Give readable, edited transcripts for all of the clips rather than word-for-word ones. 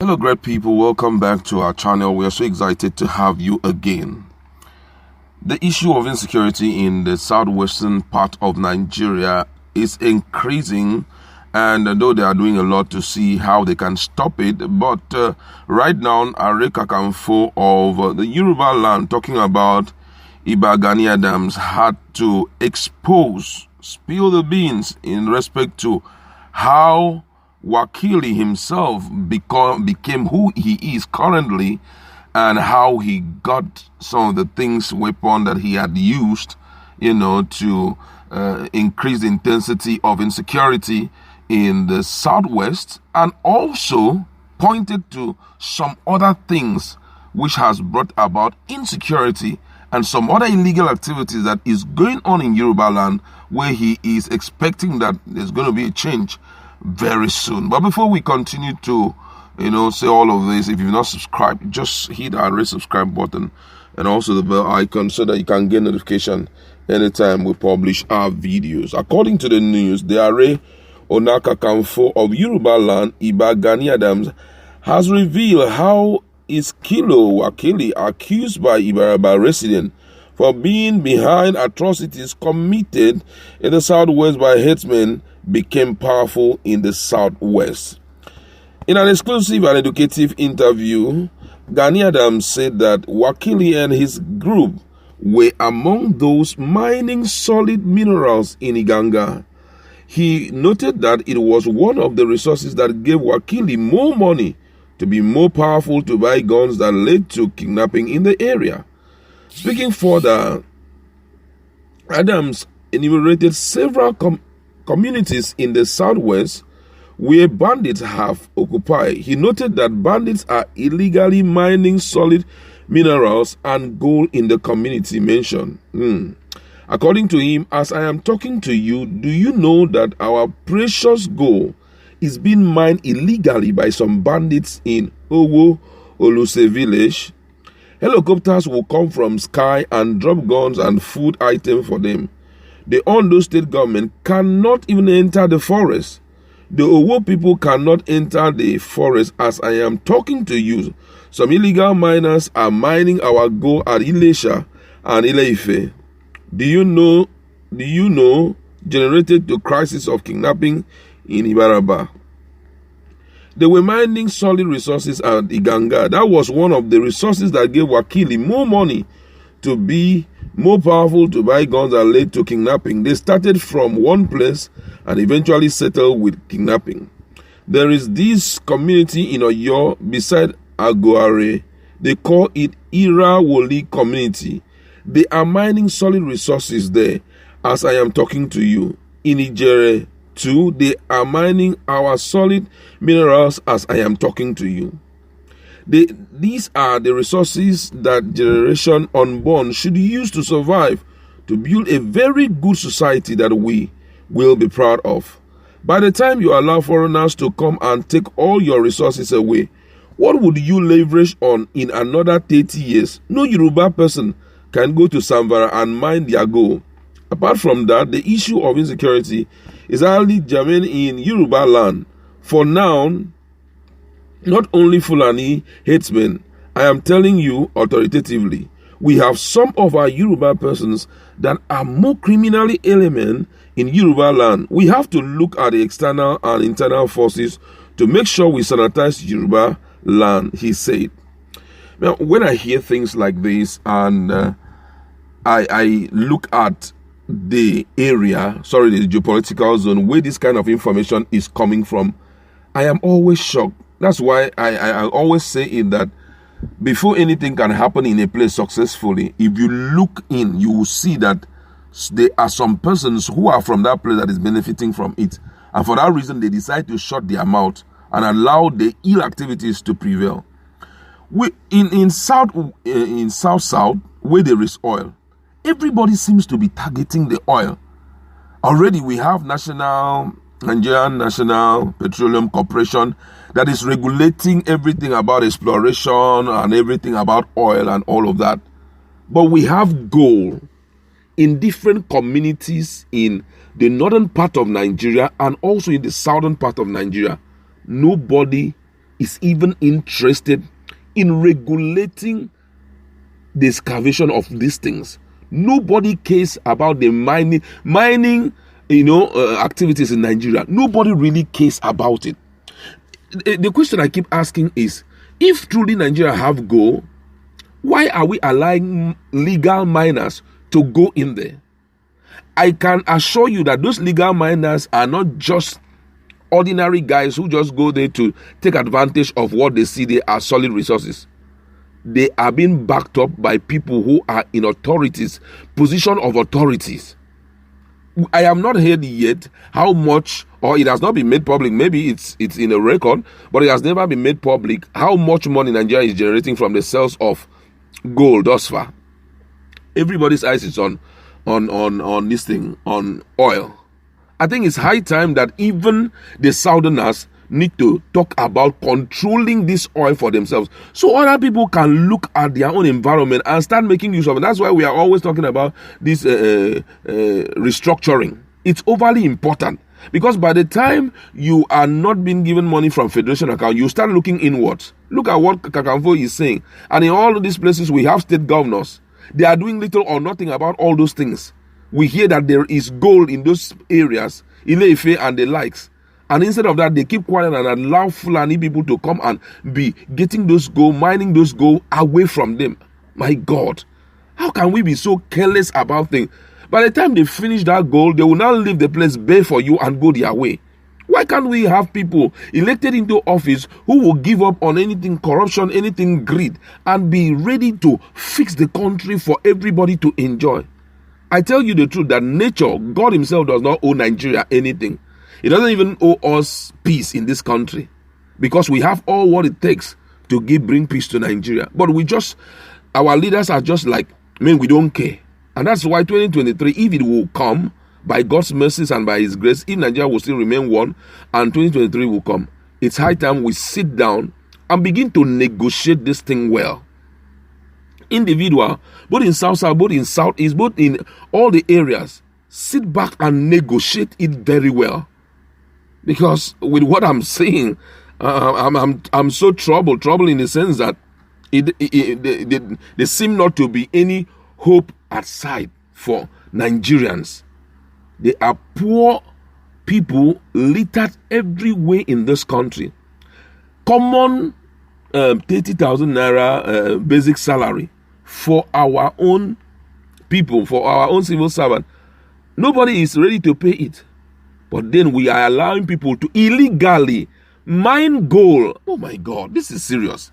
Hello, great people. Welcome back to our channel. We are so excited to have you again. The issue of insecurity in the southwestern part of Nigeria is increasing, and though they are doing a lot to see how they can stop it, but right now, Areka Kanfo of the Yoruba land, talking about Gani Adams, had to spill the beans in respect to how Wakili himself became who he is currently, and how he got some of the weapon that he had used, to increase the intensity of insecurity in the southwest, and also pointed to some other things which has brought about insecurity and some other illegal activities that is going on in Yoruba land, where he is expecting that there's going to be a change very soon. But before we continue to say all of this, if you've not subscribed, just hit our red subscribe button and also the bell icon so that you can get notification anytime we publish our videos. According to the news, the Are Onaka Kanfo of Yoruba land, Gani Adams, has revealed how is Kilo Wakili, accused by Ibaraba resident for being behind atrocities committed in the southwest by headsmen, became powerful in the southwest. In an exclusive and educative interview, Gani Adams said that Wakili and his group were among those mining solid minerals in Iganga. He noted that it was one of the resources that gave Wakili more money to be more powerful to buy guns that led to kidnapping in the area. Speaking further, Adams enumerated several communities in the southwest where bandits have occupied. He noted that bandits are illegally mining solid minerals and gold in the community mentioned. According to him, as I am talking to you, do you know that our precious gold is being mined illegally by some bandits in Owo Oluse village? Helicopters will come from sky and drop guns and food items for them. The Ondo state government cannot even enter the forest. The Owo people cannot enter the forest as I am talking to you. Some illegal miners are mining our gold at Ilesha and Ile-Ife. Do you know generated the crisis of kidnapping in Ibaraba? They were mining solid resources at Iganga. That was one of the resources that gave Wakili more money to be more powerful to buy guns that led to kidnapping. They started from one place and eventually settled with kidnapping. There is this community in Oyo beside Agoare. They call it Irawoli community. They are mining solid resources there as I am talking to you. In Ijere too, they are mining our solid minerals as I am talking to you. These are the resources that generation unborn should use to survive, to build a very good society that we will be proud of. By the time you allow foreigners to come and take all your resources away, what would you leverage on in another 30 years? No Yoruba person can go to Samvara and mine their gold. Apart from that, the issue of insecurity is hardly germane in Yoruba land. For now, not only Fulani headsmen, I am telling you authoritatively, we have some of our Yoruba persons that are more criminally element in Yoruba land. We have to look at the external and internal forces to make sure we sanitize Yoruba land, he said. Now, when I hear things like this and I look at the geopolitical zone where this kind of information is coming from, I am always shocked. That's why I always say it that before anything can happen in a place successfully, if you look in, you will see that there are some persons who are from that place that is benefiting from it. And for that reason, they decide to shut their mouth and allow the ill activities to prevail. In South, where there is oil, everybody seems to be targeting the oil. Already we have Nigerian National Petroleum Corporation that is regulating everything about exploration and everything about oil and all of that. But we have gold in different communities in the northern part of Nigeria and also in the southern part of Nigeria. Nobody is even interested in regulating the excavation of these things. Nobody cares about the mining activities in Nigeria. Nobody really cares about it. The question I keep asking is, if truly Nigeria have gold, why are we allowing legal miners to go in there? I can assure you that those legal miners are not just ordinary guys who just go there to take advantage of what they see there as solid resources. They are being backed up by people who are in authorities, position of authorities. I have not heard yet how much, or it has not been made public. Maybe it's in a record, but it has never been made public how much money Nigeria is generating from the sales of gold thus far. Everybody's eyes is on this thing, on oil. I think it's high time that even the Southerners need to talk about controlling this oil for themselves, so other people can look at their own environment and start making use of it. That's why we are always talking about this restructuring. It's overly important, because by the time you are not being given money from Federation account, you start looking inwards. Look at what Kakanfo is saying. And in all of these places, we have state governors. They are doing little or nothing about all those things. We hear that there is gold in those areas, Ile-Ife and the likes. And instead of that, they keep quiet and allow Fulani people to come and be getting those gold, mining those gold away from them. My God, how can we be so careless about things? By the time they finish that gold, they will now leave the place bare for you and go their way. Why can't we have people elected into office who will give up on anything corruption, anything greed, and be ready to fix the country for everybody to enjoy? I tell you the truth that nature, God himself, does not owe Nigeria anything. He doesn't even owe us peace in this country, because we have all what it takes to bring peace to Nigeria. But our leaders are just like, man, we don't care. And that's why 2023, if it will come, by God's mercies and by his grace, if Nigeria will still remain one and 2023 will come, it's high time we sit down and begin to negotiate this thing well. Individual, both in South, both in Southeast, both in all the areas, sit back and negotiate it very well. Because with what I'm saying, I'm so troubled in the sense that there seem not to be any hope at sight for Nigerians. They are poor people littered everywhere in this country. Common 30,000 naira basic salary for our own people, for our own civil servant. Nobody is ready to pay it. But then we are allowing people to illegally mine gold. Oh my God, this is serious.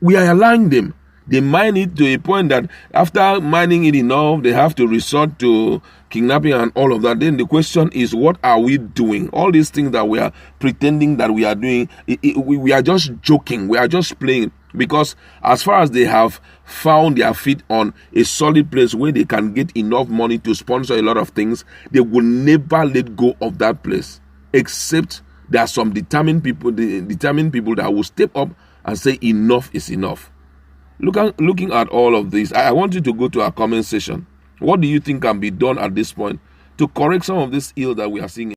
We are allowing them. They mine it to a point that after mining it enough, they have to resort to kidnapping and all of that. Then the question is, what are we doing? All these things that we are pretending that we are doing, we are just joking. We are just playing. Because as far as they have found their feet on a solid place where they can get enough money to sponsor a lot of things, they will never let go of that place. Except there are some determined people that will step up and say enough is enough. Looking at all of this, I want you to go to our comment section. What do you think can be done at this point to correct some of this ill that we are seeing?